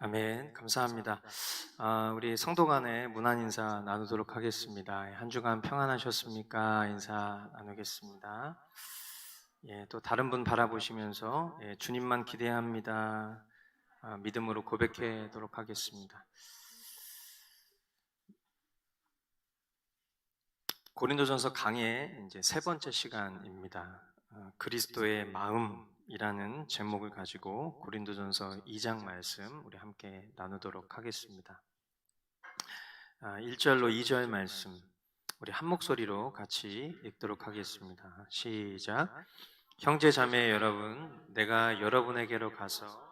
아멘. 감사합니다. 우리 성도 간에 문안 인사 나누도록 하겠습니다. 한 주간 평안하셨습니까? 인사 나누겠습니다. 예, 또 다른 분 바라보시면서 주님만 기대합니다. 믿음으로 고백하도록 하겠습니다. 고린도전서 강의 이제 세 번째 시간입니다. 그리스도의 마음이라는 제목을 가지고 고린도전서 2장 말씀 우리 함께 나누도록 하겠습니다. 1절로 2절 말씀 우리 한 목소리로 같이 읽도록 하겠습니다. 시작. 형제 자매 여러분, 내가 여러분에게로 가서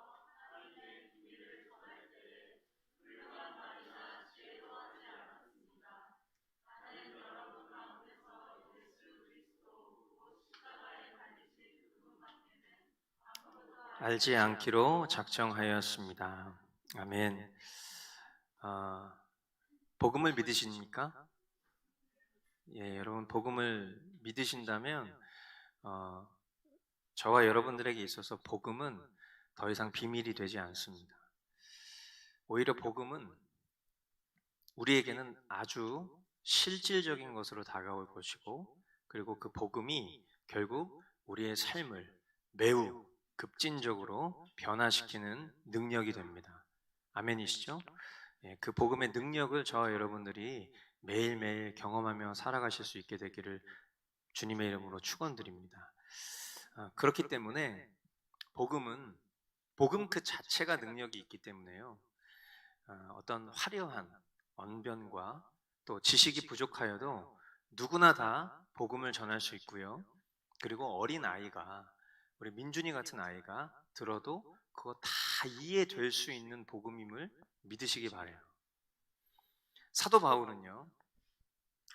알지 않기로 작정하였습니다. 아멘. 복음을 믿으십니까? 예, 여러분 복음을 믿으신다면 저와 여러분들에게 있어서 복음은 더 이상 비밀이 되지 않습니다. 오히려 복음은 우리에게는 아주 실질적인 것으로 다가올 것이고, 그리고 그 복음이 결국 우리의 삶을 매우 급진적으로 변화시키는 능력이 됩니다. 아멘이시죠? 예, 그 복음의 능력을 저와 여러분들이 매일매일 경험하며 살아가실 수 있게 되기를 주님의 이름으로 축원드립니다. 그렇기 때문에 복음 그 자체가 능력이 있기 때문에요. 어떤 화려한 언변과 또 지식이 부족하여도 누구나 다 복음을 전할 수 있고요. 그리고 어린 아이가, 우리 민준이 같은 아이가 들어도 그거 다 이해될 수 있는 복음임을 믿으시기 바라요. 사도 바울은요,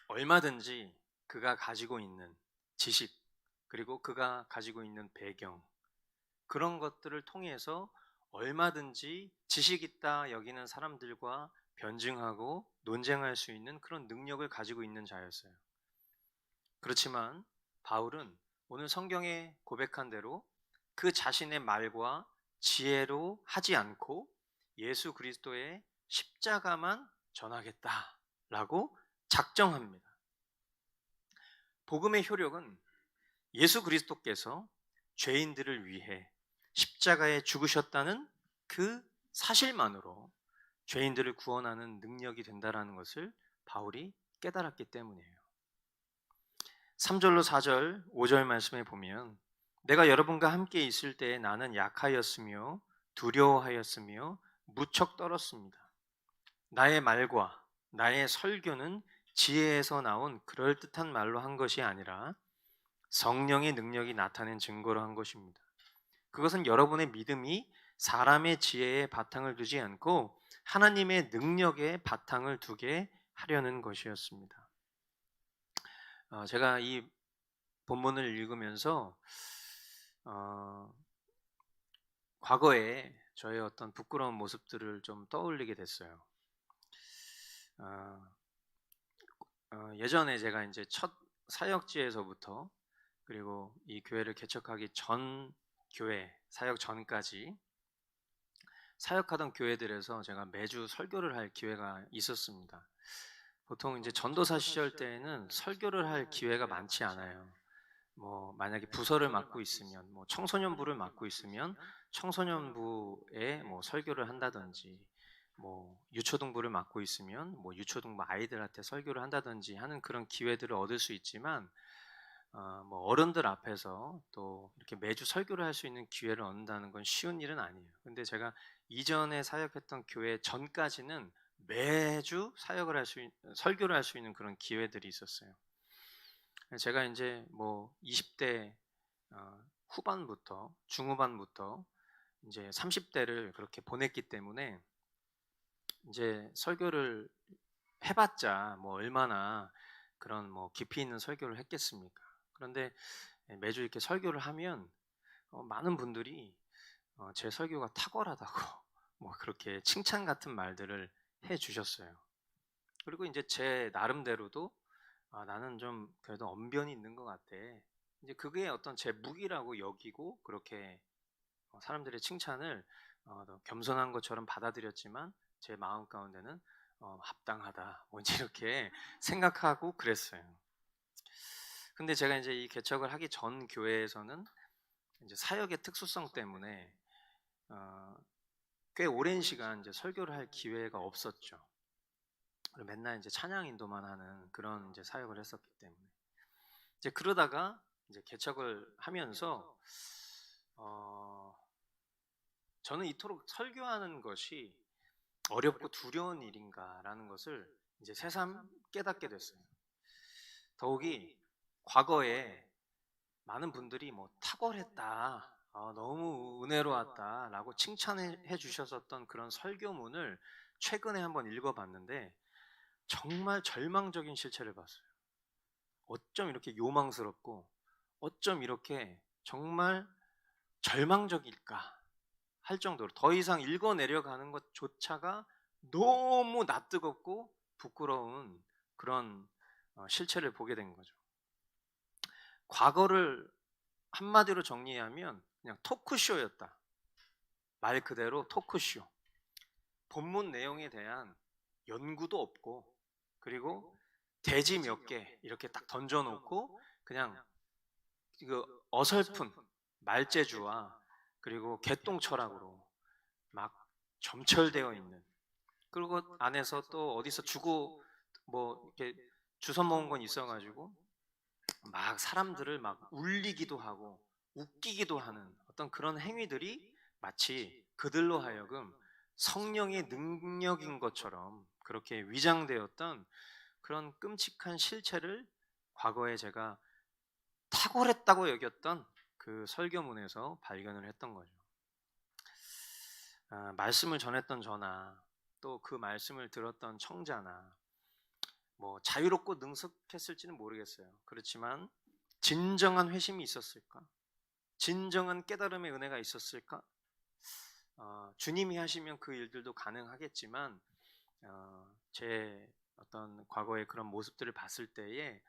얼마든지 그가 가지고 있는 지식, 그리고 그가 가지고 있는 배경, 그런 것들을 통해서 얼마든지 지식 있다 여기는 사람들과 변증하고 논쟁할 수 있는 그런 능력을 가지고 있는 자였어요. 그렇지만 바울은 오늘 성경에 고백한 대로 그 자신의 말과 지혜로 하지 않고 예수 그리스도의 십자가만 전하겠다라고 작정합니다. 복음의 효력은 예수 그리스도께서 죄인들을 위해 십자가에 죽으셨다는 그 사실만으로 죄인들을 구원하는 능력이 된다는 것을 바울이 깨달았기 때문이에요. 3절로 4절, 5절 말씀에 보면 내가 여러분과 함께 있을 때에 나는 약하였으며 두려워하였으며 무척 떨었습니다. 나의 말과 나의 설교는 지혜에서 나온 그럴듯한 말로 한 것이 아니라 성령의 능력이 나타낸 증거로 한 것입니다. 그것은 여러분의 믿음이 사람의 지혜에 바탕을 두지 않고 하나님의 능력에 바탕을 두게 하려는 것이었습니다. 제가 이 본문을 읽으면서 과거에 저의 어떤 부끄러운 모습들을 좀 떠올리게 됐어요. 예전에 제가 이제 첫 사역지에서부터 그리고 이 교회를 개척하기 전 교회, 사역 전까지 사역하던 교회들에서 제가 매주 설교를 할 기회가 있었습니다. 보통 이제 전도사 시절 때에는 설교를 할 기회가 많지 않아요. 만약에 부서를 맡고 있으면, 청소년부를 맡고 있으면 청소년부에 설교를 한다든지, 유초등부를 맡고 있으면 유초등부 아이들한테 설교를 한다든지 하는 그런 기회들을 얻을 수 있지만, 어른들 앞에서 또 이렇게 매주 설교를 할 수 있는 기회를 얻는다는 건 쉬운 일은 아니에요. 근데 제가 이전에 사역했던 교회 전까지는 매주 설교를 할 수 있는 그런 기회들이 있었어요. 제가 이제 20대 후반부터 중후반부터 이제 30대를 그렇게 보냈기 때문에 이제 설교를 해봤자 얼마나 그런 깊이 있는 설교를 했겠습니까? 그런데 매주 이렇게 설교를 하면 많은 분들이 제 설교가 탁월하다고 그렇게 칭찬 같은 말들을 해 주셨어요. 그리고 이제 제 나름대로도 나는 좀 그래도 언변이 있는 것 같아. 이제 그게 어떤 제 무기라고 여기고 그렇게 사람들의 칭찬을 겸손한 것처럼 받아들였지만 제 마음 가운데는 합당하다, 뭔지 이렇게 생각하고 그랬어요. 근데 제가 이제 이 개척을 하기 전 교회에서는 이제 사역의 특수성 때문에 어, 꽤 오랜 시간 이제 설교를 할 기회가 없었죠. 그리고 맨날 이제 찬양 인도만 하는 그런 이제 사역을 했었기 때문에 이제 그러다가 이제 개척을 하면서 저는 이토록 설교하는 것이 어렵고 두려운 일인가라는 것을 이제 새삼 깨닫게 됐어요. 더욱이 과거에 많은 분들이 뭐 탁월했다, 너무 은혜로웠다라고 칭찬해 주셨었던 그런 설교문을 최근에 한번 읽어봤는데 정말 절망적인 실체를 봤어요. 어쩜 이렇게 요망스럽고 어쩜 이렇게 정말 절망적일까 할 정도로 더 이상 읽어내려가는 것조차가 너무 낯뜨겁고 부끄러운 그런 실체를 보게 된 거죠. 과거를 한마디로 정리하면 그냥 토크쇼였다. 말 그대로 토크쇼. 본문 내용에 대한 연구도 없고, 그리고 대지 몇 개 이렇게 딱 던져놓고 그냥 그 어설픈 말재주와 그리고 개똥 철학으로 막 점철되어 있는, 그리고 안에서 또 어디서 주고 뭐 이렇게 주워 먹은 건 있어가지고 막 사람들을 막 울리기도 하고 웃기기도 하는 어떤 그런 행위들이 마치 그들로 하여금 성령의 능력인 것처럼 그렇게 위장되었던 그런 끔찍한 실체를 과거에 제가 탁월했다고 여겼던 그 설교문에서 발견을 했던 거죠. 말씀을 전했던 저나 또 그 말씀을 들었던 청자나 뭐 자유롭고 능숙했을지는 모르겠어요. 그렇지만 진정한 회심이 있었을까? 진정한 깨달음의 은혜가 있었을까? 주님이 하시면 그 일들도 가능하겠지만 제 어떤 과거의 그런 모습들을 봤을 때에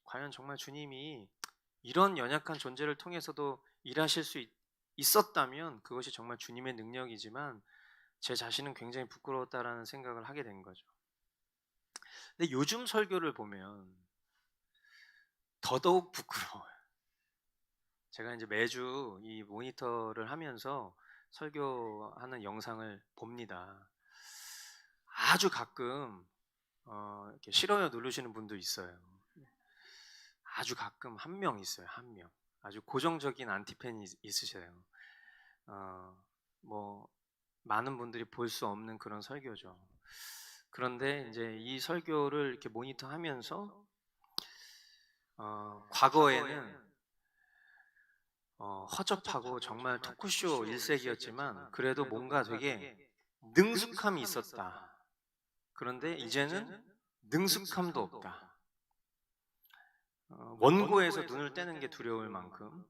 과연 정말 주님이 이런 연약한 존재를 통해서도 일하실 수 있었다면 그것이 정말 주님의 능력이지만 제 자신은 굉장히 부끄러웠다라는 생각을 하게 된 거죠. 근데 요즘 설교를 보면 더더욱 부끄러워요. 제가 이제 매주 이 모니터를 하면서 설교하는 영상을 봅니다. 아주 가끔 이렇게 싫어요 누르시는 분도 있어요. 아주 가끔 한 명 있어요. 한 명. 아주 고정적인 안티팬이 있으셔요. 뭐 많은 분들이 볼 수 없는 그런 설교죠. 그런데 이제 이 설교를 이렇게 모니터하면서 과거에는 허접하고 정말 토크쇼 일색이었지만 그래도 뭔가 되게 능숙함이 있었다. 그런데 이제는 능숙함도 없다. 원고에서 눈을 떼는 게 두려울 만큼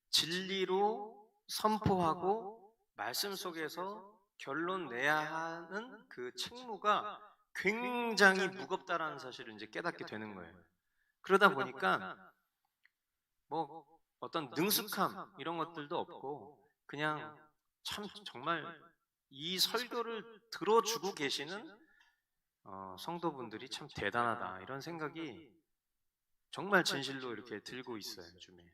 진리로 선포하고 말씀 속에서 결론 내야 하는 그 책무가 굉장히 무겁다라는 사실을 이제 깨닫게 되는 거예요. 그러다 보니까 뭐 어떤 능숙함 이런 것들도 없고 그냥 참 정말 이 설교를 들어주고 계시는 성도분들이 참 대단하다 이런 생각이 정말 진실로 이렇게 들고 있어요, 요즘에.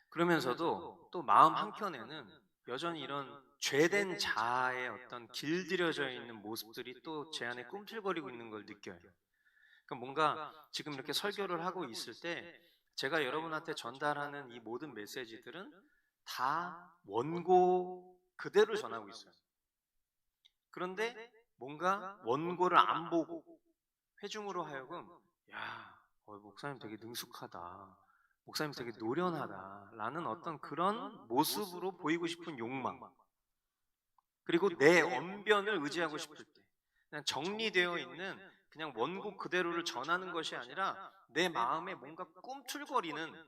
그러면서도 또 마음 한켠에는 여전히 이런 죄된 자아의 어떤 길들여져 있는 모습들이 또 제 안에 꿈틀거리고 있는 걸 느껴요. 그러니까 뭔가 지금 이렇게 설교를 하고 있을 때 제가 여러분한테 전달하는 이 모든 메시지들은 다 원고 그대로 전하고 있어요. 그런데 뭔가 원고를 안 보고 회중으로 하여금 야, 목사님 되게 능숙하다. 목사님 되게 노련하다. 라는 어떤 그런 모습으로 보이고 싶은 욕망. 그리고 내 언변을 의지하고 싶을 때 그냥 정리되어 있는 그냥 원고 그대로를 전하는 것이 아니라 내 마음에 뭔가 꿈틀거리는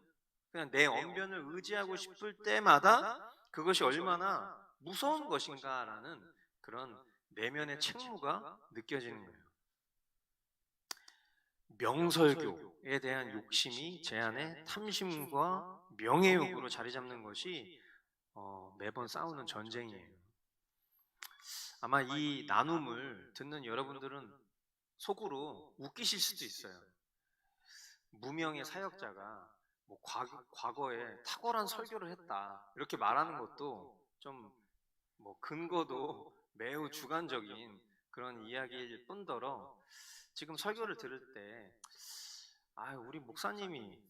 그냥 내 언변을 의지하고 싶을 때마다 그것이 얼마나 무서운 것인가라는 그런 내면의 책무가 느껴지는 거예요. 명설교에 대한 욕심이 제 안에 탐심과 명예욕으로 자리 잡는 것이 매번 싸우는 전쟁이에요. 아마 이 나눔을 듣는 여러분들은 속으로 웃기실 수도 있어요. 무명의 사역자가 뭐 과거에 탁월한 설교를 했다 이렇게 말하는 것도 좀 뭐 근거도 매우 주관적인 그런 이야기일 뿐더러 지금 설교를 들을 때 우리 목사님이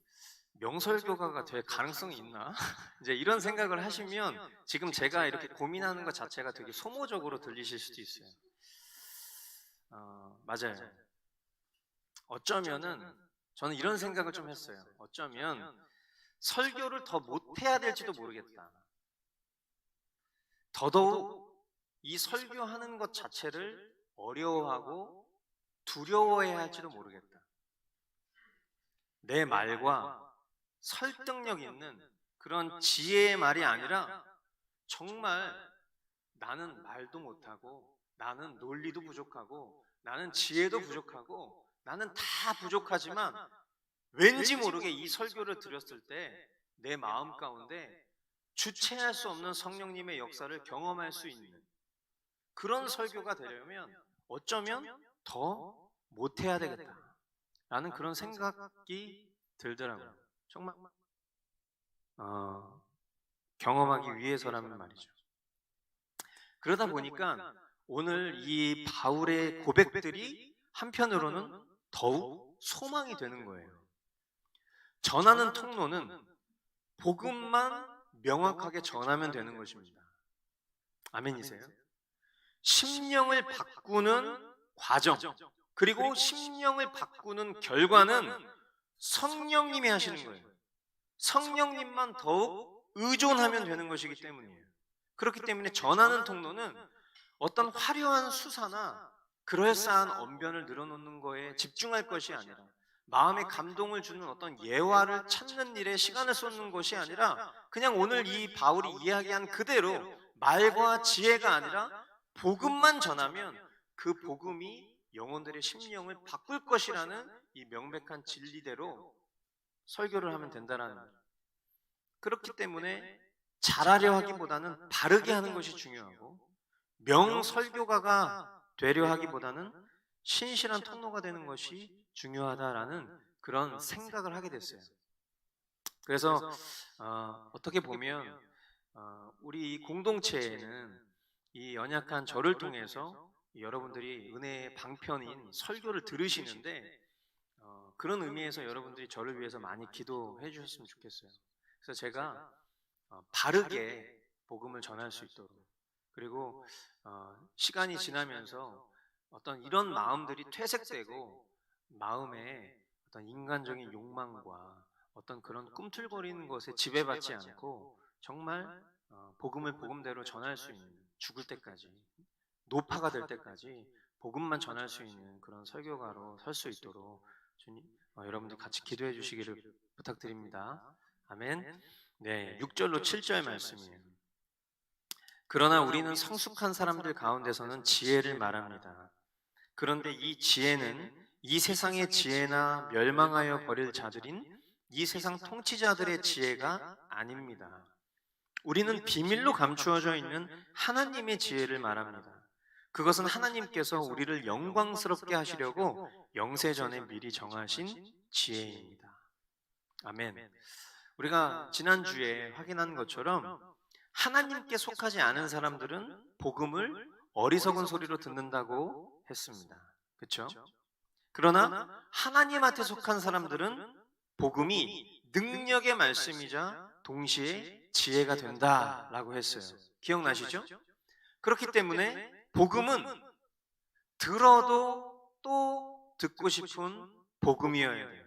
명설교가가 될 가능성이 있나? 이제 이런 생각을 하시면 지금 제가 이렇게 고민하는 것 자체가 되게 소모적으로 들리실 수도 있어요. 맞아요. 어쩌면은 저는 이런 생각을 좀 했어요. 어쩌면 설교를 더 못해야 될지도 모르겠다. 더더욱 이 설교하는 것 자체를 어려워하고 두려워해야 할지도 모르겠다. 내 말과 설득력 있는 그런 지혜의 말이 아니라 정말 나는 말도 못하고 나는 논리도 부족하고 나는 지혜도 부족하고 나는 다 부족하지만 왠지 모르게 이 설교를 들었을 때 내 마음 가운데 주체할 수 없는 성령님의 역사를 경험할 수 있는 그런 설교가 되려면 어쩌면 더 못해야 되겠다라는 그런 생각이 들더라고요. 정말 경험하기 위해서라면 말이죠. 그러다 보니까 오늘 이 바울의 고백들이 한편으로는 더욱 소망이 되는 거예요. 전하는 통로는 복음만 명확하게 전하면 되는 것입니다. 아멘이세요? 심령을 바꾸는 과정, 그리고 심령을 바꾸는 결과는 성령님이 하시는 거예요. 성령님만 더욱 의존하면 되는 것이기 때문이에요. 그렇기 때문에 전하는 통로는 어떤 화려한 수사나 그럴싸한 언변을 늘어놓는 거에 집중할 것이 아니라 마음에 감동을 주는 어떤 예화를 찾는 일에 시간을 쏟는 것이 아니라 그냥 오늘 이 바울이 이야기한 그대로 말과 지혜가 아니라 복음만 전하면 그 복음이 영혼들의 심령을 바꿀 것이라는 이 명백한 진리대로 설교를 하면 된다는 거예요. 그렇기 때문에 잘하려 하기보다는 바르게 하는 것이 중요하고 명설교가가 되려 하기보다는 신실한 통로가 되는 것이 중요하다라는 그런 생각을 하게 됐어요. 그래서 어떻게 보면 우리 이 공동체에는 이 연약한 저를 통해서 여러분들이 은혜의 방편인 설교를 들으시는데 그런 의미에서 여러분들이 저를 위해서 많이 기도해 주셨으면 좋겠어요. 그래서 제가 바르게 복음을 전할 수 있도록, 그리고 시간이 지나면서 어떤 이런 마음들이 퇴색되고 마음에 어떤 인간적인 욕망과 어떤 그런 꿈틀거리는 것에 지배받지 않고 정말 복음을 복음대로 전할 수 있는, 죽을 때까지 노파가 될 때까지 복음만 전할 수 있는 그런 설교가로 설 수 있도록 주님, 여러분들 같이 기도해 주시기를 부탁드립니다. 아멘. 네, 6절로 7절 말씀이에요. 그러나 우리는 성숙한 사람들 가운데서는 지혜를 말합니다. 그런데 이 지혜는 이 세상의 지혜나 멸망하여 버릴 자들인 이 세상 통치자들의 지혜가 아닙니다. 우리는 비밀로 감추어져 있는 하나님의 지혜를 말합니다. 그것은 하나님께서 우리를 영광스럽게 하시려고 영세전에 미리 정하신 지혜입니다. 아멘. 우리가 지난주에 확인한 것처럼 하나님께 속하지 않은 사람들은 복음을 어리석은 소리로 듣는다고 했습니다. 그렇죠? 그러나 하나님한테 속한 사람들은 복음이 능력의 말씀이자 동시에 지혜가 된다라고 했어요. 기억나시죠? 그렇기 때문에 복음은 들어도 또 듣고 싶은 복음이어야 해요.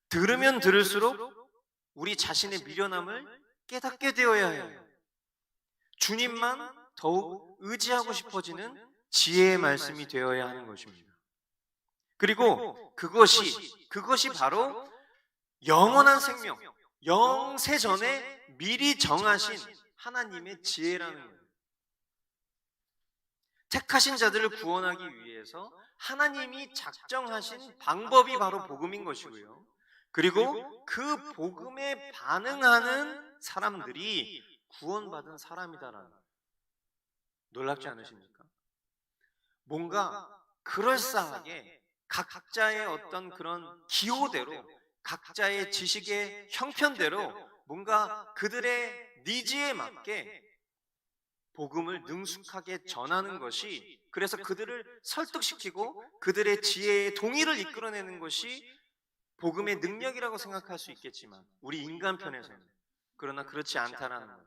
들으면 들을수록 우리 자신의 미련함을 깨닫게 되어야 해요. 주님만 더욱 의지하고 싶어지는 지혜의 말씀이 되어야 하는 것입니다. 그리고 그것이 바로 영원한 생명, 영세전에 미리 정하신 하나님의 지혜라는 거예요. 택하신 자들을 구원하기 위해서 하나님이 작정하신 방법이 바로 복음인 것이고요. 그리고 그 복음에 반응하는 사람들이 구원받은 사람이다라는 거예요. 놀랍지 않으십니까? 뭔가 그럴싸하게 각자의 어떤 그런 기호대로, 각자의 지식의 형편대로 뭔가 그들의 니즈에 맞게 복음을 능숙하게 전하는 것이, 그래서 그들을 설득시키고 그들의 지혜의 동의를 이끌어내는 것이 복음의 능력이라고 생각할 수 있겠지만, 우리 인간 편에서는 그러나 그렇지 않다라는 거예요.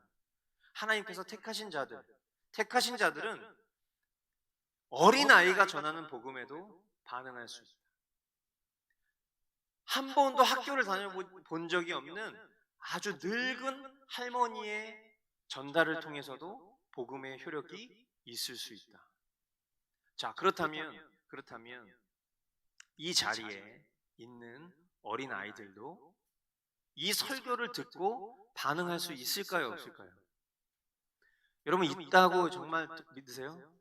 하나님께서 택하신 자들은 어린아이가 전하는 복음에도 반응할 수 있다. 한 번도 학교를 다녀본 적이 없는 아주 늙은 할머니의 전달을 통해서도 복음의 효력이 있을 수 있다. 자, 그렇다면 이 자리에 있는 어린아이들도 이 설교를 듣고 반응할 수 있을까요, 없을까요? 여러분, 있다고 정말 믿으세요?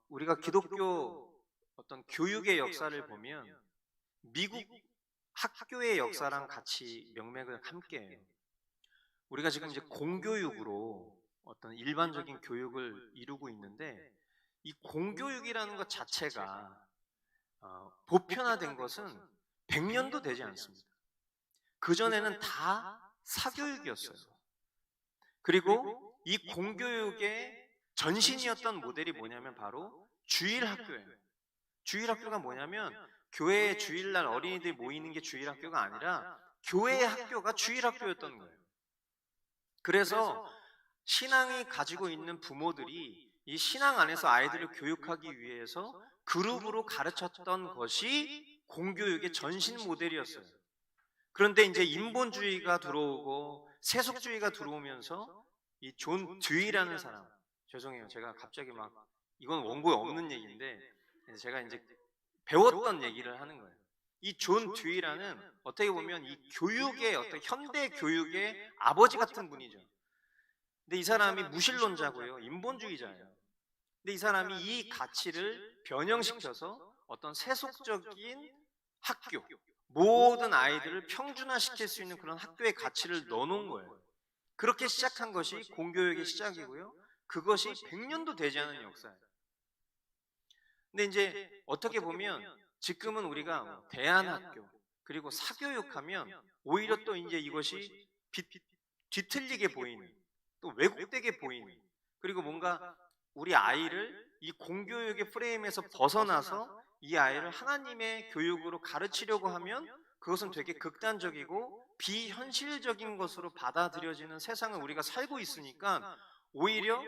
우리가 기독교 어떤 교육의 역사를 보면 미국 학교의 역사랑 같이 명맥을 함께해요. 우리가 지금 이제 공교육으로 어떤 일반적인 교육을 이루고 있는데, 이 공교육이라는 것 자체가 보편화된 것은 100년도 되지 않습니다. 그전에는 다 사교육이었어요. 그리고 이 공교육의 전신이었던 모델이 뭐냐면 바로 주일학교예요. 주일학교가 뭐냐면 교회에 주일날 어린이들이 모이는 게 주일학교가 아니라 교회의 학교가 주일학교였던 거예요. 그래서 신앙이 가지고 있는 부모들이 이 신앙 안에서 아이들을 교육하기 위해서 그룹으로 가르쳤던 것이 공교육의 전신 모델이었어요. 그런데 이제 인본주의가 들어오고 세속주의가 들어오면서 이 존 듀이라는 사람, 죄송해요, 제가 갑자기 막, 이건 원고에 없는 얘기인데 제가 이제 배웠던 얘기를 하는 거예요. 이 존 듀이라는, 어떻게 보면 이 교육의 어떤 현대 교육의 아버지 같은 분이죠. 근데 이 사람이 무신론자고요, 인본주의자예요. 근데 이 사람이 이 가치를 변형시켜서 어떤 세속적인 학교, 모든 아이들을 평준화시킬 수 있는 그런 학교의 가치를 넣어놓은 거예요. 그렇게 시작한 것이 공교육의 시작이고요, 그것이 100년도 되지 않은 역사예요. 근데 이제 어떻게 보면 지금은 우리가 대안학교 그리고 사교육하면 오히려 또 이제 이것이 뒤틀리게 보이는, 또 왜곡되게 보이는, 그리고 뭔가 우리 아이를 이 공교육의 프레임에서 벗어나서 이 아이를 하나님의 교육으로 가르치려고 하면 그것은 되게 극단적이고 비현실적인 것으로 받아들여지는 세상을 우리가 살고 있으니까, 오히려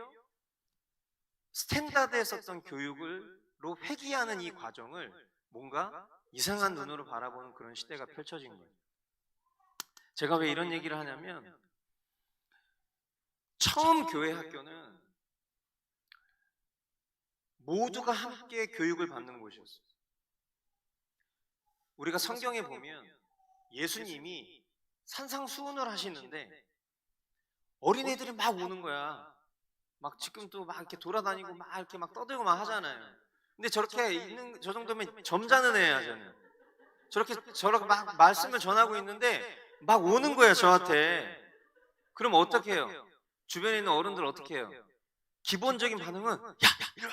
스탠다드에 썼던 교육으로 회귀하는 이 과정을 뭔가 이상한 눈으로 바라보는 그런 시대가 펼쳐진 거예요. 제가 왜 이런 얘기를 하냐면, 처음 교회 학교는 모두가 함께 교육을 받는 곳이었어요. 우리가 성경에 보면 예수님이 산상수훈을 하시는데 어린애들이 막 오는 거야. 막 지금 또 막 이렇게 돌아다니고 막 이렇게 막 떠들고 막 하잖아요. 근데 저렇게 있는, 저 정도면 점잖은 애야, 저는. 저렇게 막 말씀을 전하고 있는데 막 오는 거야, 저한테. 그럼 어떻게 해요? 주변에 있는 어른들 어떻게 해요? 기본적인 반응은 야, 이리 와,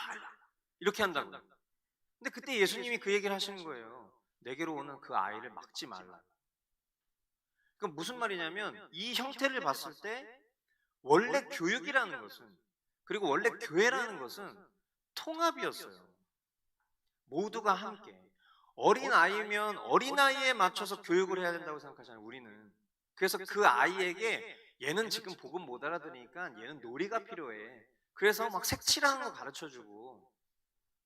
이렇게 한다고. 근데 그때 예수님이 그 얘기를 하시는 거예요. 내게로 오는 그 아이를 막지 말라. 그럼 무슨 말이냐면, 이 형태를 봤을 때 원래 교육이라는 것은, 그리고 원래 교회라는 것은 통합이었어요. 모두가 함께. 어린아이면 어린아이에 맞춰서 교육을 해야 된다고 생각하잖아요, 우리는. 그래서 그 아이에게 얘는 지금 복음 못 알아들으니까 얘는 놀이가 필요해. 그래서 막 색칠하는 거 가르쳐주고,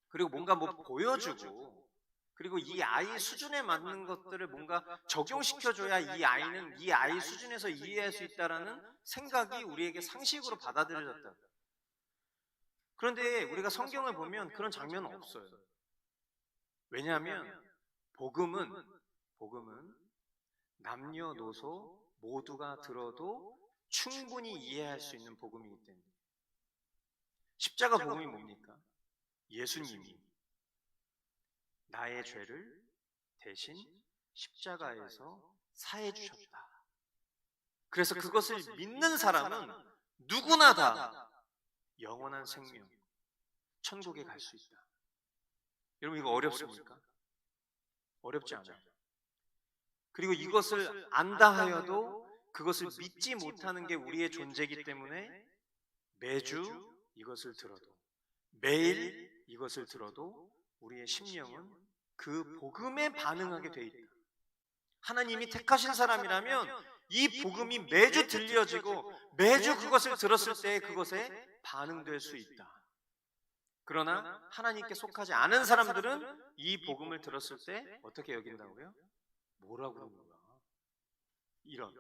그리고 뭔가 뭐 보여주고, 그리고 이 아이 수준에 맞는 것들을 뭔가 적용시켜줘야 이 아이는 이 아이 수준에서 이해할 수 있다라는 생각이 우리에게 상식으로 받아들여졌다. 그런데 우리가 성경을 보면 그런 장면은 없어요. 왜냐하면 복음은 남녀노소 모두가 들어도 충분히 이해할 수 있는 복음이기 때문에. 십자가 복음이 뭡니까? 예수님이 나의 죄를 대신 십자가에서 사해 주셨다. 그래서 그것을 믿는 사람은 누구나 다 영원한 생명, 천국에 갈 수 있다. 여러분, 이거 어렵습니까? 어렵지 않아요. 그리고 이것을 안다 하여도 그것을 믿지 못하는 게 우리의 존재이기 때문에 매주 이것을 들어도, 매일 이것을 들어도 우리의 심령은 그 복음에 반응하게 돼 있다. 하나님이 택하신 사람이라면 이 복음이 매주 들려지고 매주 그것을 들었을 때 그것에 반응될 수 있다. 그러나 하나님께 속하지 않은 사람들은 이 복음을 들었을 때 어떻게 여긴다고요? 뭐라고 그러는가? 이런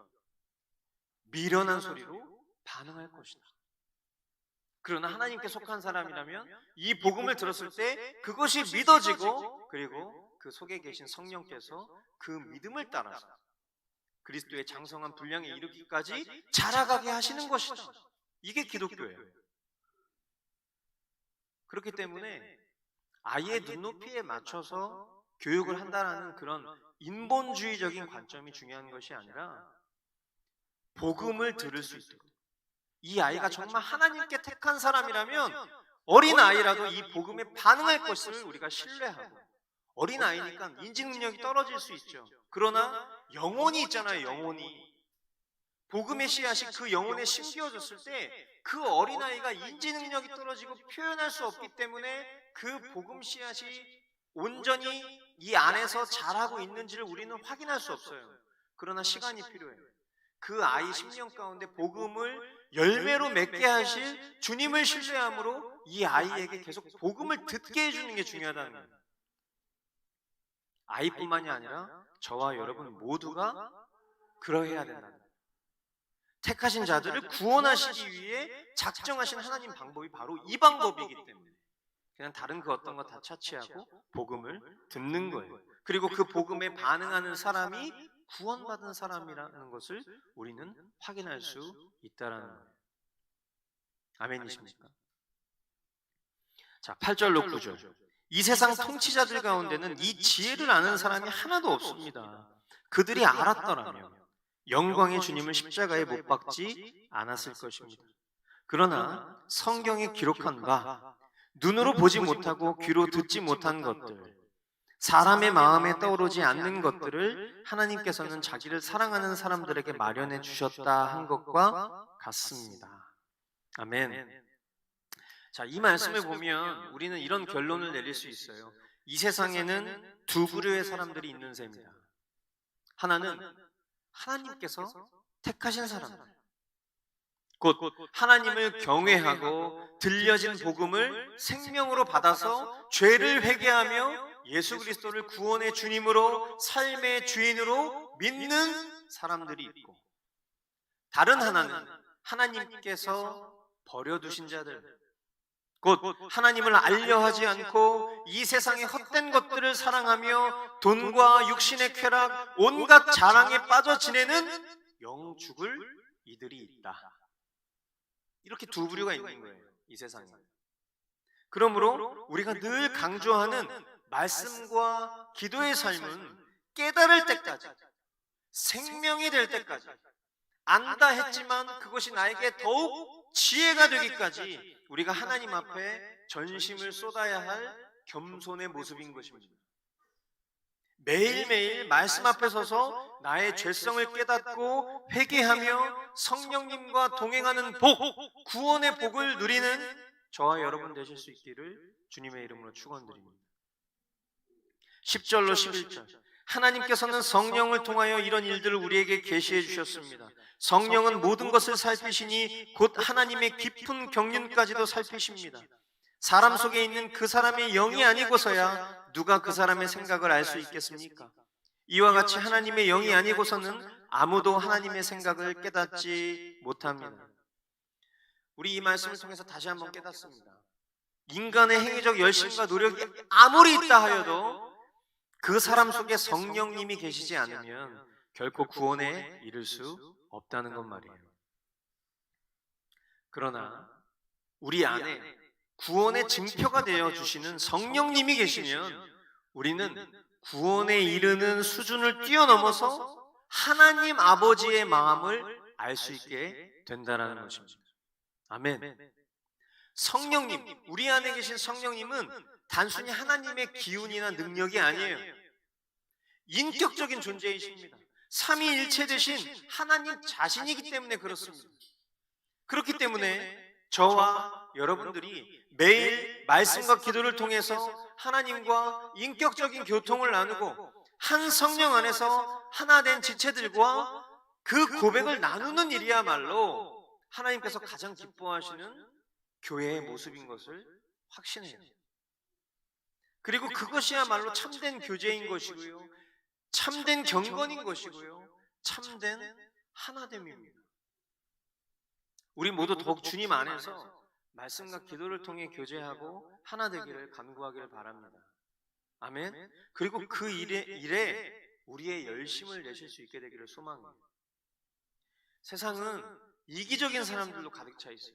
미련한 소리로 반응할 것이다. 그러나 하나님께 속한 사람이라면 이 복음을 들었을 때 그것이 믿어지고, 그리고 그 속에 계신 성령께서 그 믿음을 따라서 그리스도의 장성한 분량에 이르기까지 자라가게 하시는 것이다. 이게 기독교예요. 그렇기 때문에 아이의 눈높이에 맞춰서 교육을 한다는 그런 인본주의적인 관점이 중요한 것이 아니라 복음을 들을 수 있도록, 이 아이가 정말 하나님께 택한 사람이라면 어린 아이라도 이 복음에 반응할 것을 우리가 신뢰하고, 어린 아이니까 인지 능력이 떨어질 수 있죠. 그러나 영혼이 있잖아요. 영혼이, 복음의 씨앗이 그 영혼에 심겨졌을 때 그 어린아이가 인지 능력이 떨어지고 표현할 수 없기 때문에 그 복음 씨앗이 온전히 이 안에서 자라고 있는지를 우리는 확인할 수 없어요. 그러나 시간이 필요해요. 그 아이 심령 가운데 복음을 열매로 맺게 하실 주님을 신뢰함으로 이 아이에게 계속 복음을 듣게 해주는 게 중요하다는 거예요. 아이뿐만이 아니라 저와 여러분 모두가 그러해야 된다는 거예요. 택하신 자들을 구원하시기 위해 작정하신 하나님 방법이 바로 이 방법이기 때문에 그냥 다른 그 어떤 거 다 차치하고 복음을 듣는 거예요. 그리고 그 복음에 반응하는 사람이 구원받은 사람이라는 것을 우리는 확인할 수 있다라는 거예요. 아멘이십니까? 자, 8절로 9절. 이 세상 통치자들 가운데는 이 지혜를 아는 사람이 하나도 없습니다. 그들이 알았더라면 영광의 주님을 십자가에 못 박지 않았을 것입니다. 그러나 성경에 기록한 바 눈으로 보지 못하고 귀로 듣지 못한 것들, 사람의 마음에 떠오르지 않는 것들을 하나님께서는 자기를 사랑하는 사람들에게 마련해 주셨다 한 것과 같습니다. 아멘. 자, 이 말씀을 보면 우리는 이런 결론을 내릴 수 있어요. 이 세상에는 두 부류의 사람들이 있는 셈이다. 하나는 하나님께서 택하신 사람들, 곧 하나님을 경외하고 들려진 복음을 생명으로 받아서 죄를 회개하며 예수 그리스도를 구원의 주님으로 삶의 주인으로 믿는 사람들이 있고, 다른 하나는 하나님께서 버려두신 자들, 곧 하나님을 알려하지 않고 이 세상의 헛된 것들을 사랑하며 돈과 육신의 쾌락, 온갖 자랑에 빠져 지내는 영 죽을 이들이 있다. 이렇게 두 부류가 있는 거예요, 이 세상에. 그러므로 우리가 늘 강조하는 말씀과 기도의 삶은 깨달을 때까지, 생명이 될 때까지, 안다 했지만 그것이 나에게 더욱 지혜가 되기까지 우리가 하나님 앞에 전심을 쏟아야 할 겸손의 모습인 것입니다. 매일매일 말씀 앞에 서서 나의 죄성을 깨닫고 회개하며 성령님과 동행하는 복, 구원의 복을 누리는 저와 여러분 되실 수 있기를 주님의 이름으로 축원드립니다. 10절로 11절. 하나님께서는 성령을 통하여 이런 일들을 우리에게 계시해 주셨습니다. 성령은 모든 것을 살피시니 곧 하나님의 깊은 경륜까지도 살피십니다. 사람 속에 있는 그 사람의 영이 아니고서야 누가 그 사람의 생각을 알 수 있겠습니까? 이와 같이 하나님의 영이 아니고서는 아무도 하나님의 생각을 깨닫지 못합니다. 우리 이 말씀을 통해서 다시 한번 깨닫습니다. 인간의 행위적 열심과 노력이 아무리 있다 하여도 그 사람 속에 성령님이 계시지 않으면 결코 구원에 이를 수 없다는 것 말이에요. 그러나 우리 안에 구원의 증표가 되어 주시는 성령님이 계시면 우리는 구원에 이르는 수준을 뛰어넘어서 하나님 아버지의 마음을 알 수 있게 된다라는 것입니다. 아멘. 성령님, 우리 안에 계신 성령님은 단순히 하나님의 기운이나 능력이 아니에요. 인격적인 존재이십니다. 삼위일체 되신 하나님 자신이기 때문에 그렇습니다. 그렇기 때문에 저와 여러분들이 매일 말씀과 기도를 통해서 하나님과 인격적인 교통을 나누고 한 성령 안에서 하나 된 지체들과 그 고백을 나누는 일이야말로 하나님께서 가장 기뻐하시는 교회의 모습인 것을 확신해요. 그리고 그것이야말로 참된 교제인 것이고요, 참된 경건인 것이고요, 참된 하나됨입니다. 우리 모두 더욱 주님 안에서 말씀과 기도를 통해 교제하고 하나 되기를 간구하기를 바랍니다. 아멘. 그리고 그 일에 우리의 열심을 내실 수 있게 되기를 소망해요. 세상은 이기적인 사람들로 가득 차 있어요.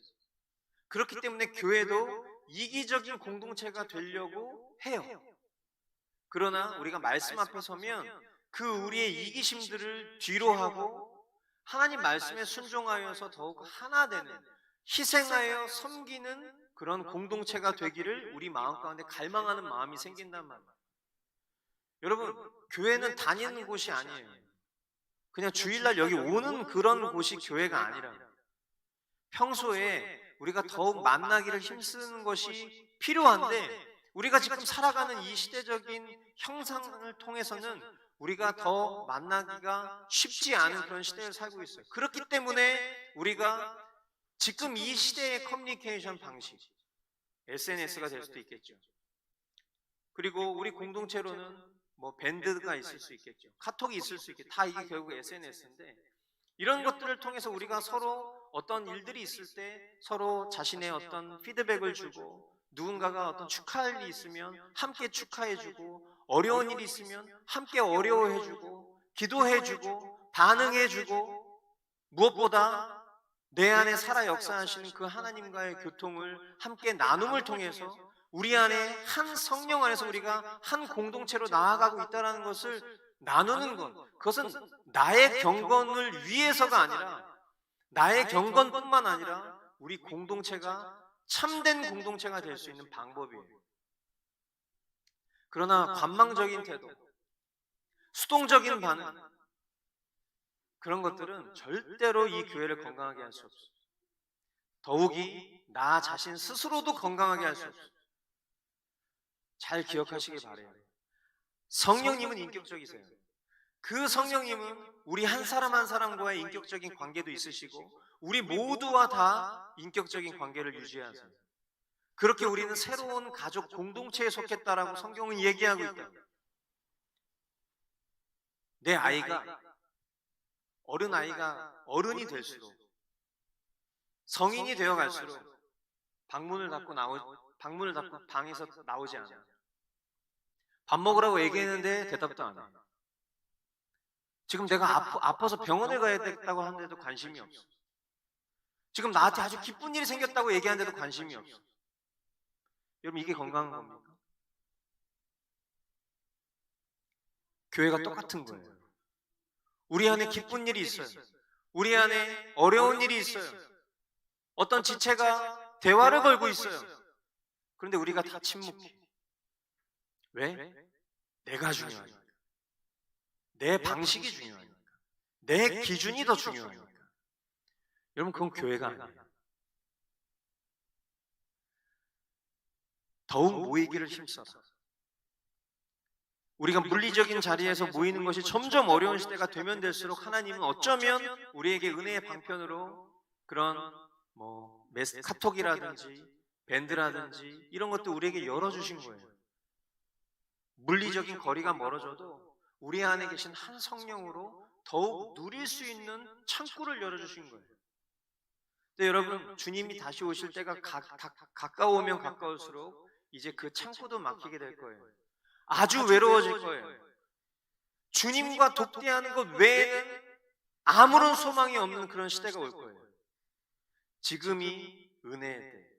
그렇기 때문에 교회도 이기적인 공동체가 되려고 해요. 그러나 우리가 말씀 앞에 서면 그 우리의 이기심들을 뒤로 하고 하나님 말씀에 순종하여서 더욱 하나 되는, 희생하여 섬기는 그런 공동체가 되기를 우리 마음 가운데 갈망하는 마음이 생긴단 말이에요. 여러분, 교회는 다니는 곳이 아니에요. 그냥 주일날 여기 오는 그런 곳이 교회가 아니라, 평소에 우리가 더욱 만나기를 힘쓰는 것이 필요한데, 우리가 지금 살아가는 이 시대적인 형상을 통해서는 우리가 더 만나기가 쉽지 않은 그런 시대를 살고 있어요. 그렇기 때문에 우리가 지금 이 시대의 커뮤니케이션 방식, SNS가 될 수도 있겠죠. 그리고 우리 공동체로는 뭐 밴드가 있을 수 있겠죠. 카톡이 있을 수 있겠죠. 다 이게 결국 SNS인데, 이런 것들을 통해서 우리가 서로 어떤 일들이 있을 때 서로 자신의 어떤 피드백을 주고, 누군가가 어떤 축하할 일이 있으면 함께 축하해주고, 어려운 일이 있으면 함께 어려워해주고, 기도해주고, 반응해주고, 무엇보다 내 안에 살아 역사하시는 그 하나님과의 교통을 함께 나눔을 통해서 우리 안에 한 성령 안에서 우리가 한 공동체로 나아가고 있다는 것을 나누는 것, 그것은 나의 경건을 위해서가 아니라, 나의 경건뿐만 아니라 우리 공동체가 참된 공동체가 될 수 있는 방법이에요. 그러나 관망적인 태도, 수동적인 반응, 그런 것들은 절대로 이 교회를 건강하게 할 수 없어요. 더욱이 나 자신 스스로도 건강하게 할 수 없어요. 잘 기억하시기 바라요. 성령님은 인격적이세요. 그 성령님은 우리 한 사람 한 사람과의 인격적인 관계도 있으시고, 우리 모두와 다 인격적인 관계를 유지하세요. 그렇게 우리는 새로운 가족 공동체에 속했다라고 성경은 얘기하고 있다. 내 아이가, 어른 아이가 어른이 될수록, 성인이 되어 갈수록 방문을 닫고 방에서 나오지 않아. 밥 먹으라고 얘기했는데 대답도 안 해. 지금 내가 아파서 병원에 가야 되겠다고 하는데도 관심이 없어. 지금 나한테 아주 기쁜 일이 생겼다고 얘기하는데도 관심이 없어. 여러분, 이게 건강한 겁니까? 교회가 똑같은 거예요. 우리 안에 기쁜 일이 있어요. 우리 안에 어려운 일이 있어요. 어떤 지체가 대화를 걸고 있어요. 그런데 우리가 다 침묵해. 왜? 내가 중요하니까. 내 방식이 중요하니까. 내 기준이 더 중요하니까. 여러분, 그건 교회가 아니에요. 더욱 모이기를 힘써라. 우리가 물리적인 자리에서 모이는 것이 점점 어려운 시대가 되면 될수록 하나님은 어쩌면 우리에게 은혜의 방편으로 그런 카톡이라든지 밴드라든지 이런 것도 우리에게 열어주신 거예요. 물리적인 거리가 멀어져도 우리 안에 계신 한 성령으로 더욱 누릴 수 있는 창구를 열어주신 거예요. 근데 여러분, 주님이 다시 오실 때가 가까우면 가까울수록 이제 그 창구도 막히게 될 거예요. 아주 외로워질 거예요. 주님과 독대하는 것 외에는 아무런 소망이 없는 그런 시대가 올 거예요. 지금이 은혜의 때,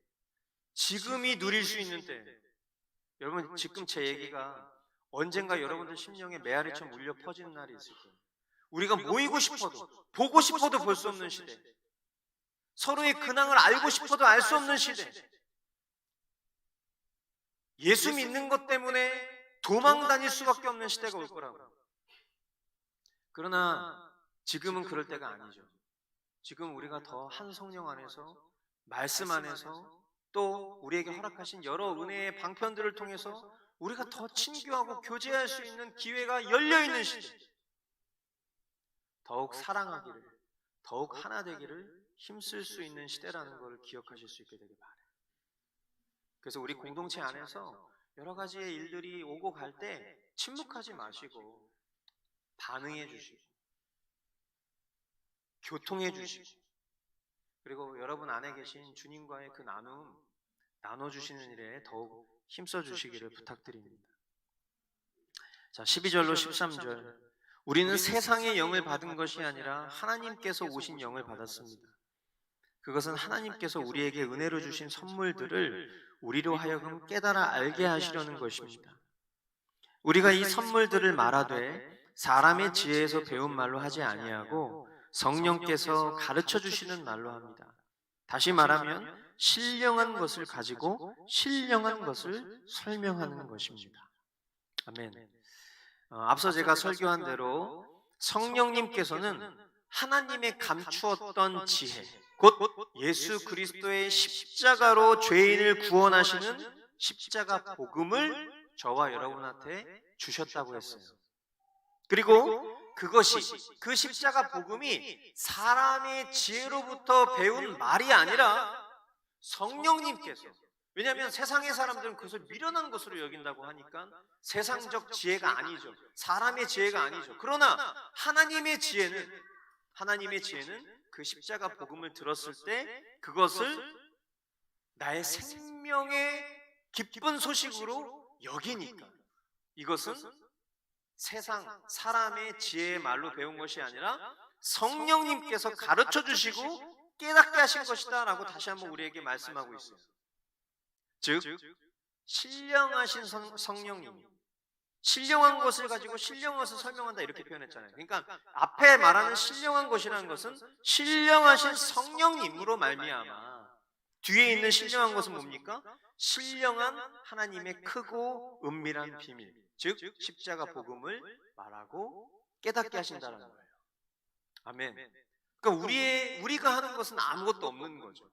지금이 누릴 수 있는 때. 여러분, 지금 제 얘기가 언젠가 여러분들 심령에 메아리처럼 울려 퍼지는 날이 있을 거예요. 우리가 모이고 싶어도, 보고 싶어도 볼 수 없는 시대, 서로의 근황을 알고 싶어도 알 수 없는 시대, 예수 믿는 것 때문에 도망 다닐 수밖에 없는 시대가 올 거라고. 그러나 지금은 그럴 때가 아니죠. 지금 우리가 더 한 성령 안에서, 말씀 안에서, 또 우리에게 허락하신 여러 은혜의 방편들을 통해서 우리가 더 친교하고 교제할 수 있는 기회가 열려있는 시대, 더욱 사랑하기를, 더욱 하나 되기를 힘쓸 수 있는 시대라는 것을 기억하실 수 있게 되길 바라요. 그래서 우리 공동체 안에서 여러 가지의 일들이 오고 갈 때 침묵하지 마시고 반응해 주시고 교통해 주시고, 그리고 여러분 안에 계신 주님과의 그 나눔 나눠주시는 일에 더욱 힘써 주시기를 부탁드립니다. 자, 12절로 13절. 우리는 세상의 영을 받은 것이 아니라 하나님께서 오신 영을 받았습니다. 그것은 하나님께서 우리에게 은혜로 주신 선물들을 우리로 하여금 깨달아 알게 하시려는 것입니다. 우리가 이 선물들을 말하되 사람의 지혜에서 배운 말로 하지 아니하고 성령께서 가르쳐 주시는 말로 합니다. 다시 말하면 신령한 것을 가지고 신령한 것을 설명하는 것입니다. 아멘. 앞서 제가 설교한 대로 성령님께서는 하나님의 감추었던 지혜, 곧 예수 그리스도의 십자가로 죄인을 구원하시는 십자가 복음을 저와 여러분한테 주셨다고 했어요. 그리고 그것이, 그 십자가 복음이 사람의 지혜로부터 배운 말이 아니라 성령님께서, 왜냐하면 세상의 사람들은 그것을 미련한 것으로 여긴다고 하니까 세상적 지혜가 아니죠. 사람의 지혜가 아니죠. 그러나 하나님의 지혜는 그 십자가 복음을 들었을 때 그것을 나의 생명의 기쁜 소식으로 여기니까, 이것은 세상 사람의 지혜의 말로 배운 것이 아니라 성령님께서 가르쳐 주시고 깨닫게 하신 것이다 라고 다시 한번 우리에게 말씀하고 있어요. 즉 신령하신 성령님이 신령한 것을 가지고 신령한 것을 설명한다 이렇게 표현했잖아요. 그러니까 앞에 말하는 신령한 것이라는 것은 신령하신 성령님으로 말미암아, 뒤에 있는 신령한 것은 뭡니까? 신령한 하나님의 크고 은밀한 비밀, 즉 십자가 복음을 말하고 깨닫게 하신다는 거예요. 아멘. 그러니까 우리가 하는 것은 아무것도 없는 거죠.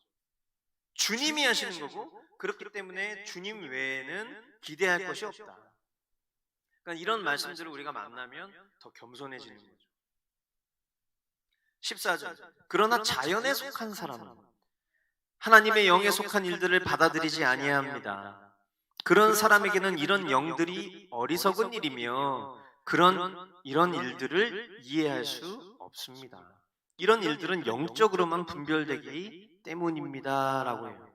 주님이 하시는 거고, 그렇기 때문에 주님 외에는 기대할 것이 없다. 그러니까 이런 말씀들을 우리가 만나면 더 겸손해지는 거죠. 14절. 그러나 자연에 속한 사람은 하나님의 영에 속한 일들을 받아들이지 아니합니다. 그런 사람에게는 이런 영들이 어리석은 일이며 이런 일들을 이해할 수 없습니다. 이런 일들은 영적으로만 분별되기 때문입니다 라고 해요.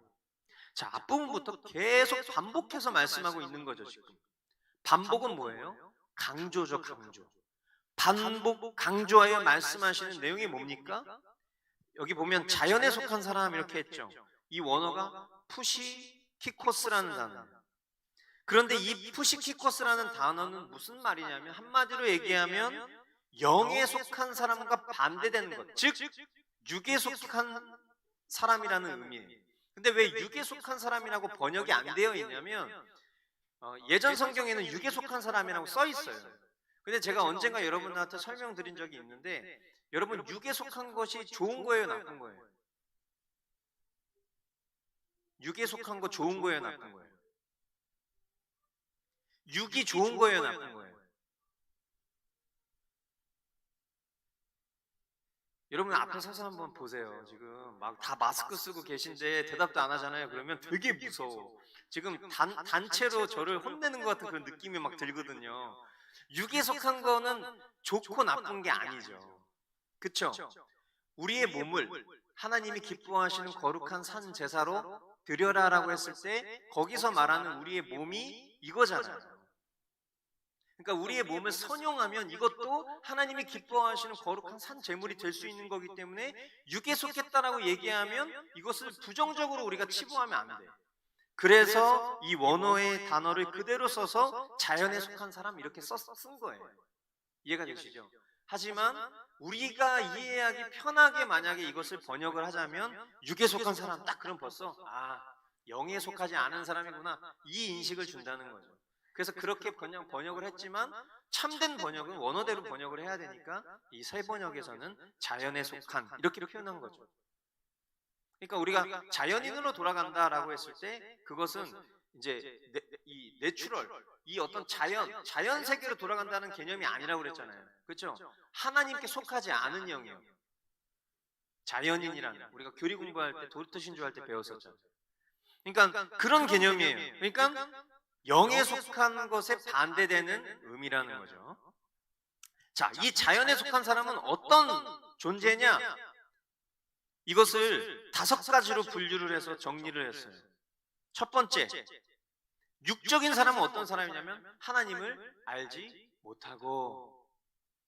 자, 앞부분부터 계속 반복해서 말씀하고 있는 거죠. 지금 반복은 뭐예요? 강조죠. 강조. 반복 강조하여 말씀하시는 내용이 뭡니까? 여기 보면 자연에 속한 사람 이렇게 했죠. 이 원어가 푸시키코스라는 단어예요. 그런데 이 푸시키코스라는 단어는 무슨 말이냐면, 한마디로 얘기하면 영에 속한 사람과 반대되는 것, 즉 육에 속한 사람이라는 의미예요. 근데 왜 육에 속한 사람이라고 번역이 안 되어 있냐면, 예전 성경에는 육에 속한 사람이라고 써 있어요. 근데 제가 언젠가 여러분한테 설명드린 적이 있는데, 여러분 육에 속한 것이 좋은 거예요, 나쁜 거예요? 육에 속한 거 좋은 거예요, 나쁜 거예요? 육이 좋은 거예요, 나쁜 거예요? 여러분 앞에 서서 한번 보세요. 지금 막 다 마스크 쓰고 계신데 대답도 안 하잖아요. 그러면 되게 무서워. 지금 단체로 저를 혼내는 것 같은 그런 느낌이 막 들거든요. 육에 속한 거는 좋고 나쁜 게 아니죠. 그쵸? 우리의 몸을 하나님이 기뻐하시는 거룩한 산 제사로 드려라라고 했을 때 거기서 말하는 우리의 몸이 이거잖아요. 그러니까 우리의 몸을 선용하면 이것도 하나님이 기뻐하시는 거룩한 산 제물이 될 수 있는 거기 때문에 육에 속했다라고 얘기하면 이것을 부정적으로 우리가 치부하면 안 돼요. 그래서 이 원어의 단어를 그대로 써서 자연에 속한 사람 이렇게 쓴 거예요. 이해가 되시죠? 하지만 우리가 이해하기 편하게 만약에 이것을 번역을 하자면 육에 속한 사람, 딱 그럼 벌써 영에 속하지 않은 사람이구나, 이 인식을 준다는 거죠. 그래서 그렇게 그냥 번역을 했지만 참된 번역은 원어대로 번역을 해야 되니까 이 새 번역에서는 자연에 속한, 이렇게 표현한 거죠. 그러니까 우리가 자연인으로 돌아간다라고 했을 때 그것은 이제 이 내추럴, 이 어떤 자연 세계로 돌아간다는 개념이 아니라고 그랬잖아요. 그렇죠? 하나님께 속하지 않은 영이요. 자연인이란, 우리가 교리 공부할 때 도르트 신조할 때 배웠었죠. 그러니까 그런 개념이에요. 그러니까 영에 속한 것에 반대되는 의미라는 거죠. 자, 이 자연에 속한 사람은 어떤 존재냐? 이것을 5가지로 분류를 해서 정리를 했어요. 첫 번째, 육적인 사람은 어떤 사람이냐면 하나님을 알지 못하고,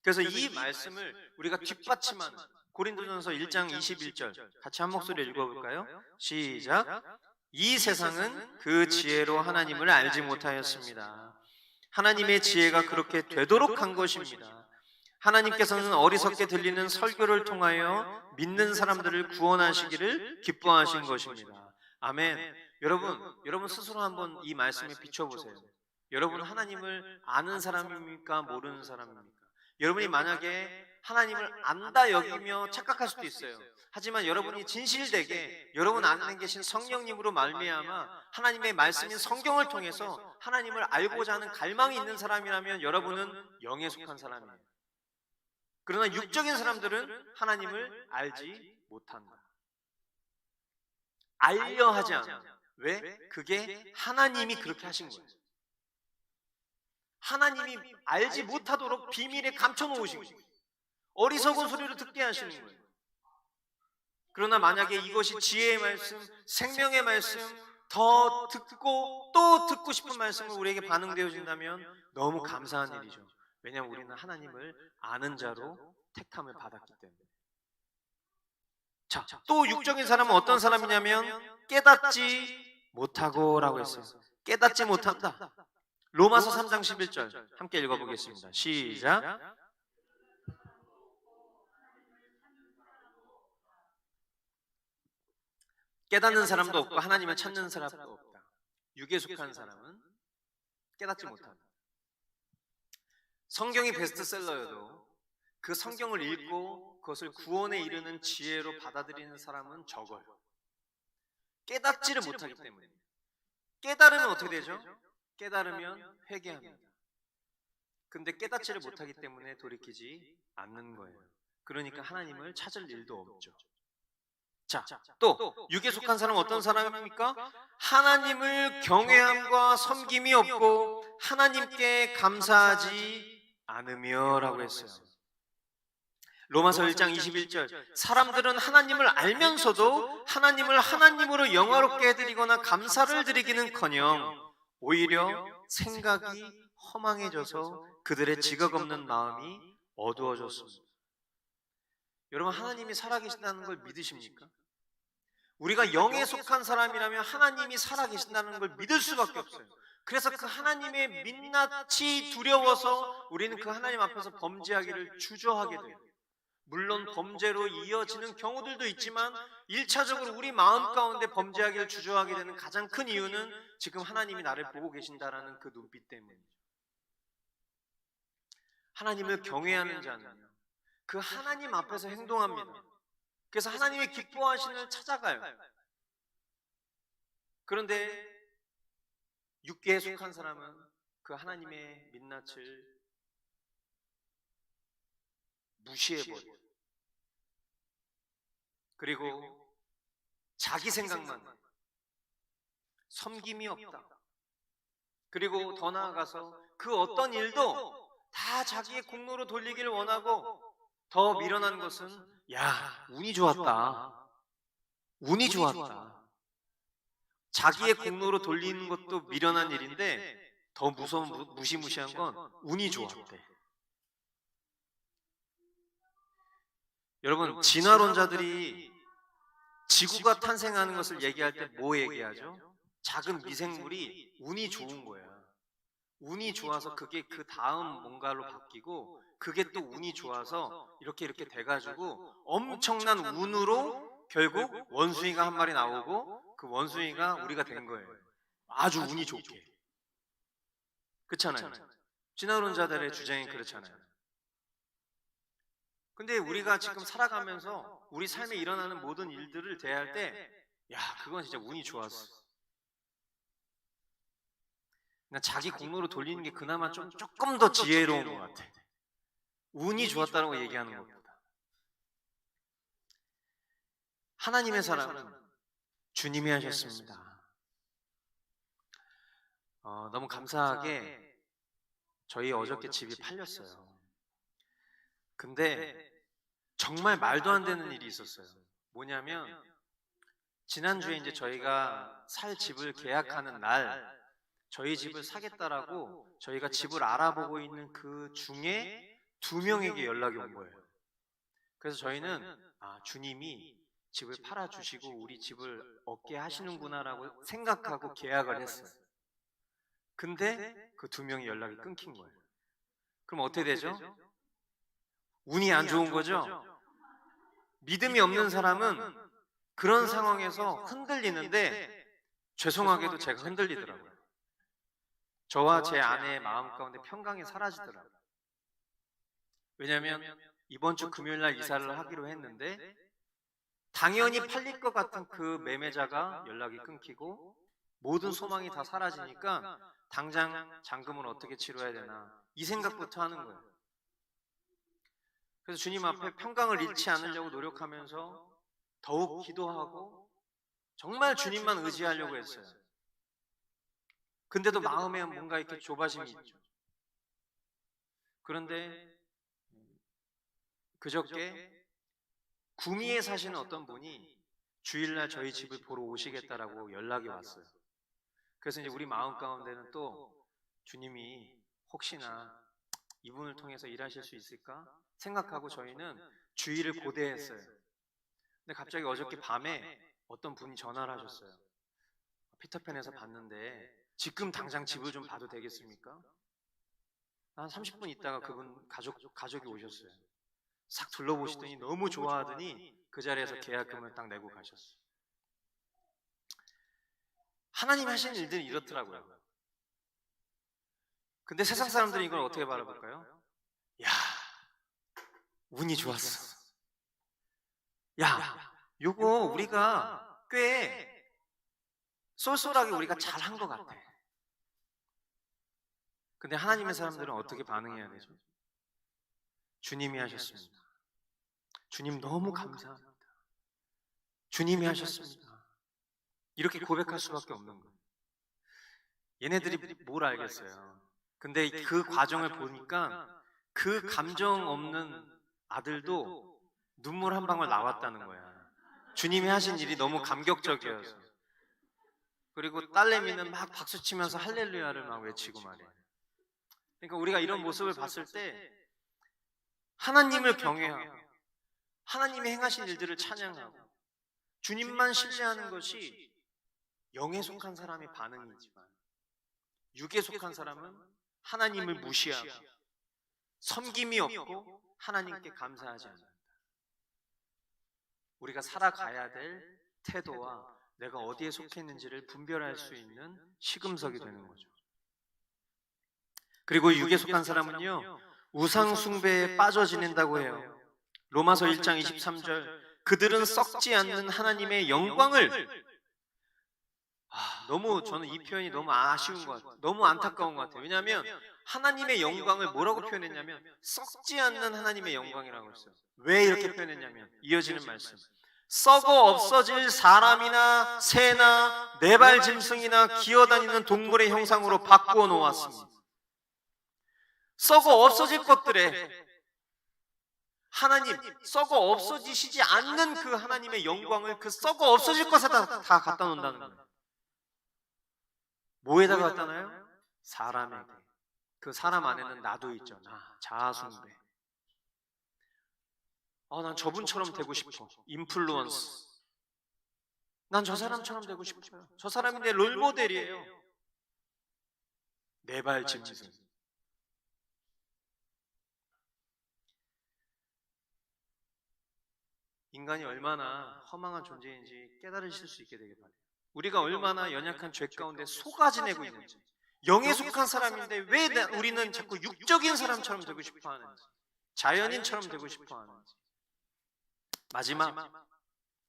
그래서 이 말씀을 우리가 뒷받침하는 고린도전서 1장 21절 같이 한 목소리로 읽어볼까요? 시작. 이 세상은 그 지혜로 하나님을 알지 못하였습니다. 하나님의 지혜가 그렇게 되도록 한 것입니다. 하나님께서는 어리석게 들리는 설교를 통하여 믿는 사람들을 구원하시기를 기뻐하신 것입니다. 아멘. 여러분 스스로 한번 이 말씀에 비춰보세요. 여러분 하나님을 아는 사람입니까? 모르는 사람입니까? 여러분이 만약에 하나님을 안다 여기며 착각할 수도 있어요. 하지만 여러분이 진실되게 여러분 안에 계신 성령님으로 말미암아 하나님의 말씀인 성경을 통해서 하나님을 알고자 하는 갈망이 있는 사람이라면 여러분은 영에 속한 사람이에요. 그러나 육적인 사람들은 하나님을 알지 못한다. 알려 하지 않아. 왜? 그게 하나님이 그렇게 하신 거예요. 하나님이 알지 못하도록 비밀에 감춰놓으신 거예요. 어리석은 소리를 듣게 하시는 거예요. 그러나 만약에 이것이 지혜의 말씀, 생명의 말씀, 더 듣고 또 듣고 싶은 말씀을 우리에게 반응되어진다면 너무 감사한 일이죠. 왜냐하면 우리는 하나님을 아는 자로 택함을 받았기 때문에. 자, 또 육적인 사람은 어떤 사람이냐면 깨닫지 못하고 라고 했어요. 깨닫지 못한다. 로마서 3장 11절 함께 읽어보겠습니다. 시작. 깨닫는 사람도 없고 하나님을 찾는 사람도 없다. 육에 속한 사람은 깨닫지 못한다. 성경이 베스트셀러여도 그 성경을 읽고 그것을 구원에 이르는 지혜로 받아들이는 사람은 적어요. 깨닫지를 못하기 때문에. 깨달으면 어떻게 되죠? 깨달으면 회개합니다. 근데 깨닫지를 못하기 때문에 돌이키지 않는 거예요. 그러니까 하나님을 찾을 일도 없죠. 자, 또 육에 속한 사람은 어떤 사람입니까? 하나님을 경외함과 섬김이 없고 하나님께 감사하지 않으며 라고 했어요. 로마서 1장 21절 사람들은 하나님을 알면서도 하나님을 하나님으로 영화롭게 해드리거나 감사를 드리기는커녕 오히려 생각이 허망해져서 그들의 지각 없는 마음이 어두워졌습니다. 여러분 하나님이 살아계신다는 걸 믿으십니까? 우리가 영에 속한 사람이라면 하나님이 살아계신다는 걸 믿을 수밖에 없어요. 그래서 그 하나님의 민낯이 두려워서 우리는 그 하나님 앞에서 범죄하기를 주저하게 돼요. 물론 범죄로 이어지는 경우들도 있지만 1차적으로 우리 마음 가운데 범죄하기를 주저하게 되는 가장 큰 이유는 지금 하나님이 나를 보고 계신다라는 그 눈빛 때문이죠. 하나님을 경외하는 자는 그 하나님 앞에서 행동합니다. 그래서 하나님의 기뻐하시는 찾아가요. 그런데 육계에 속한 사람은 그 하나님의 민낯을 무시해버려요. 그리고 자기 생각만, 섬김이 없다. 그리고 더 나아가서 그 어떤 일도 다 자기의 공로로 돌리기를 원하고 더 미련한 것은 야, 운이 좋았다. 운이 좋았다. 자기의 공로로 돌리는 것도 미련한 일인데 더 무서운 무시무시한 건 운이 좋았대. 여러분 진화론자들이 지구가 탄생하는 것을 얘기할 때 뭐 얘기하죠? 작은 미생물이 운이 좋은 거야. 운이 좋아서 그게 그 다음 뭔가로 바뀌고 그게 또 운이 좋아서 이렇게 돼가지고 엄청난 운으로 결국 원숭이가 한 마리 나오고 그 원숭이가 우리가 된 거예요. 아주 운이 좋게. 그렇잖아요. 진화론자들의 주장이 그렇잖아요. 근데 우리가 지금 살아가면서 우리 삶에 일어나는 모든 일들을 대할 때, 야, 그건 진짜 운이 좋았어. 그냥 자기 공로로 돌리는 게 그나마 조금 더 지혜로운 것 같아. 운이 좋았다고 얘기하는 것보다. 하나님의 사랑은 주님이 하셨습니다. 너무 감사하게 저희 어저께 집이 팔렸어요. 근데 정말 말도 안 되는 일이 있었어요. 뭐냐면 지난주에 이제 저희가 살 집을 계약하는 날 저희 집을 사겠다라고 저희가 집을 알아보고 있는 그 중에 2명에게 연락이 온 거예요. 그래서 저희는 주님이 집을 팔아주시고 우리 집을 얻게 하시는구나라고 생각하고 계약을 했어요. 근데 그 2명이 연락이 끊긴 거예요. 그럼 어떻게 되죠? 운이 안 좋은 거죠? 믿음이 없는 사람은 그런 상황에서 흔들리는데 죄송하게도 제가 흔들리더라고요. 저와 제 아내의 마음 가운데 평강이 사라지더라고요. 왜냐하면 이번 주 금요일 날 이사를 하기로 했는데 당연히 팔릴 것 같은 그 매매자가 연락이 끊기고 모든 소망이 다 사라지니까 당장 잔금을 어떻게 치러야 되나 이 생각부터 하는 거예요. 그래서 주님 앞에 평강을 잃지 않으려고 노력하면서 더욱 기도하고 정말 주님만 의지하려고 했어요. 근데도 마음에 뭔가 이렇게 조바심이 있죠. 그런데 그저께 구미에 사시는 어떤 분이 주일날 저희 집을 보러 오시겠다라고 연락이 왔어요. 그래서 이제 우리 마음 가운데는 또 주님이 혹시나 이분을 통해서 일하실 수 있을까 생각하고 저희는 주의를 고대했어요. 근데 갑자기 어저께 밤에 어떤 분이 전화를 하셨어요. 피터팬에서 봤는데 지금 당장 집을 좀 봐도 되겠습니까? 한 30분 있다가 그분 가족이 오셨어요. 싹 둘러보시더니 너무 좋아하더니 그 자리에서 계약금을 딱 내고 가셨어요. 하나님 하시는 일들이 이렇더라고요. 근데 세상 사람들이 이걸 어떻게 바라볼까요? 야, 운이 좋았어. 야, 요거 우리가 꽤 쏠쏠하게 우리가 잘한 것 같아. 근데 하나님의 사람들은 어떻게 반응해야 되죠? 주님이 하셨습니다. 주님 너무 감사합니다. 주님이 하셨습니다. 이렇게 고백할 수밖에 없는 거예요. 얘네들이 뭘 알겠어요. 근데 그 과정을 보니까 그 감정 없는 아들도 눈물 한 방울 나왔다는 거야. 주님이 하신 일이 너무 감격적이어서. 그리고 딸내미는 막 박수치면서 할렐루야를 막 외치고 말이에요. 그러니까 우리가 이런 모습을 봤을 때 하나님을 경외하고 하나님이 행하신 일들을 찬양하고 주님만 신뢰하는 것이 영에 속한 사람의 반응이지만 육에 속한 사람은 하나님을 무시하고 섬김이 없고 하나님께 감사하지 않는다. 우리가 살아가야 될 태도와 내가 어디에 속해 있는지를 분별할 수 있는 시금석이 되는 거죠. 그리고 육에 속한 사람은요 우상 숭배에 빠져 지낸다고 해요. 로마서 1장 23절 그들은 썩지 않는 하나님의 영광을 너무 저는 이 표현이 너무 아쉬운 것 같아요. 너무 안타까운 것 같아요. 왜냐하면 하나님의 영광을 뭐라고 표현했냐면 썩지 않는 하나님의 영광이라고 했어요. 왜 이렇게 표현했냐면 이어지는 말씀 썩어 없어질 사람이나 새나 네발 짐승이나 기어다니는 동물의 형상으로 바꾸어 놓았습니다. 썩어 없어질 것들에 하나님 썩어 없어지시지 않는 그 하나님의 영광을 그 썩어 없어질 것에다 다 갖다 놓는다는 거예요. 뭐에다 갖다 놔요? 사람에게. 그 사람 안에는 나도 있죠. 나 자아숭배. 난 저분처럼 되고 싶어. 인플루언스. 난 저 사람처럼 되고 싶어요. 저 사람이 내 롤모델이에요. 네 발 짐승. 인간이 얼마나 허망한 존재인지 깨달으실 수 있게 되길 바래요. 우리가 얼마나 연약한 죄 가운데 속아 지내고 있는지, 영에 속한 사람인데 왜 우리는 자꾸 육적인 사람처럼 되고 싶어 하는지, 자연인처럼 되고 싶어 하는지. 마지막,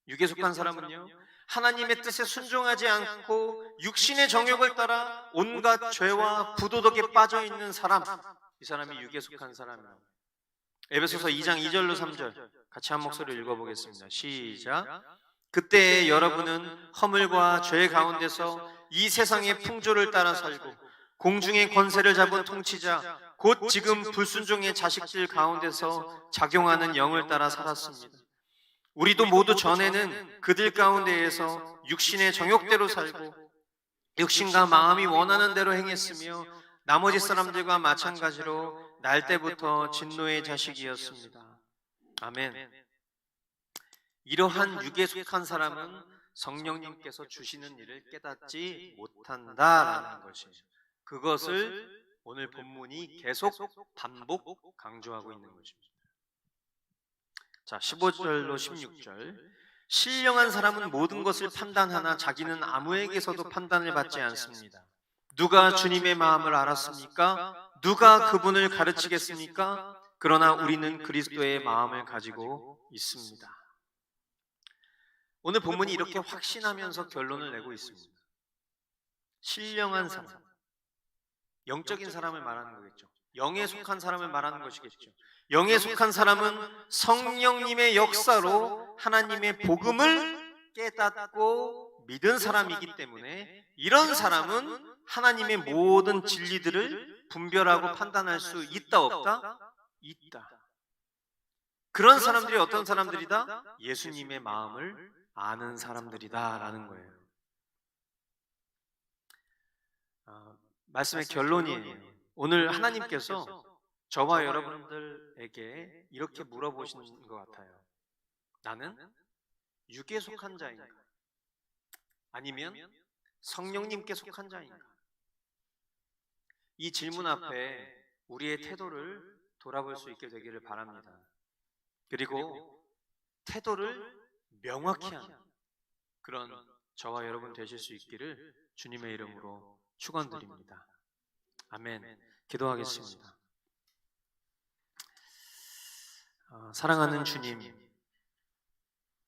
육에 속한 사람은요, 하나님의 뜻에 순종하지 않고 육신의 정욕을 따라 온갖 죄와 부도덕에 빠져 있는 사람, 이 사람이 육에 속한 사람이에요. 에베소서 2장 2절로 3절 같이 한 목소리를 읽어보겠습니다. 시작. 그때 여러분은 허물과 죄 가운데서 이 세상의 풍조를 따라 살고 공중의 권세를 잡은 통치자 곧 지금 불순종의 자식들 가운데서 작용하는 영을 따라 살았습니다. 우리도 모두 전에는 그들 가운데에서 육신의 정욕대로 살고 육신과 마음이 원하는 대로 행했으며 나머지 사람들과 마찬가지로 날 때부터 진노의 자식이었습니다. 아멘. 이러한 육에 속한 사람은 성령님께서 주시는 일을 깨닫지 못한다라는 것이에요. 그것을 오늘 본문이 계속 반복 강조하고 있는 것입니다. 자, 15절로 16절. 신령한 사람은 모든 것을 판단하나 자기는 아무에게서도 판단을 받지 않습니다. 누가 주님의 마음을 알았습니까? 누가 그분을 가르치겠습니까? 그러나 우리는 그리스도의 마음을 가지고 있습니다. 오늘 본문이 이렇게 확신하면서 결론을 내고 있습니다. 신령한 사람, 영적인 사람을 말하는 거겠죠. 영에 속한 사람을 말하는 것이겠죠. 영에 속한 사람은 성령님의 역사로 하나님의 복음을 깨닫고 믿은 사람이기 때문에 이런 사람은 하나님의 모든 진리들을 분별하고 판단할 수 있다 없다? 있다. 그런 사람들이 어떤 사람들이다? 예수님의 마음을 아는 사람들이다 라는 거예요. 말씀의 결론이에요. 오늘 하나님께서 저와 여러분들에게 이렇게 물어보시는 것 같아요. 나는 육에 속한 자인가? 아니면 성령님께 속한 자인가? 이 질문 앞에 우리의 태도를 돌아볼 수 있게 되기를 바랍니다. 그리고 태도를 명확히 하는 그런 저와 여러분 되실 수 있기를 주님의 이름으로 축원드립니다. 아멘. 기도하겠습니다. 사랑하는 주님,